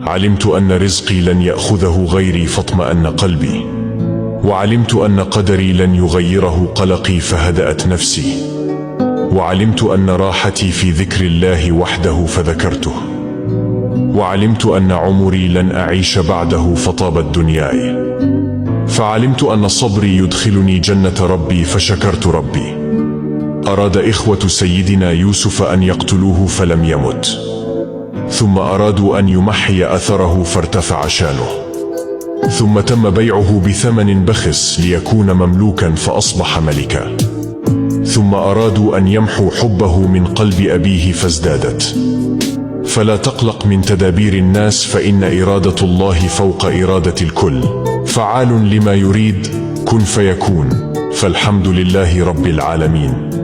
علمت أن رزقي لن يأخذه غيري فاطمأن قلبي، وعلمت أن قدري لن يغيره قلقي فهدأت نفسي، وعلمت أن راحتي في ذكر الله وحده فذكرته، وعلمت أن عمري لن أعيش بعده فطابت دنياي، فعلمت أن صبري يدخلني جنة ربي فشكرت ربي. أراد إخوة سيدنا يوسف أن يقتلوه فلم يمت، ثم أرادوا أن يمحي أثره فارتفع شانه، ثم تم بيعه بثمن بخس ليكون مملوكا فأصبح ملكا، ثم أرادوا أن يمحوا حبه من قلب أبيه فازدادت. فلا تقلق من تدابير الناس، فإن إرادة الله فوق إرادة الكل، فعال لما يريد، كن فيكون، فالحمد لله رب العالمين.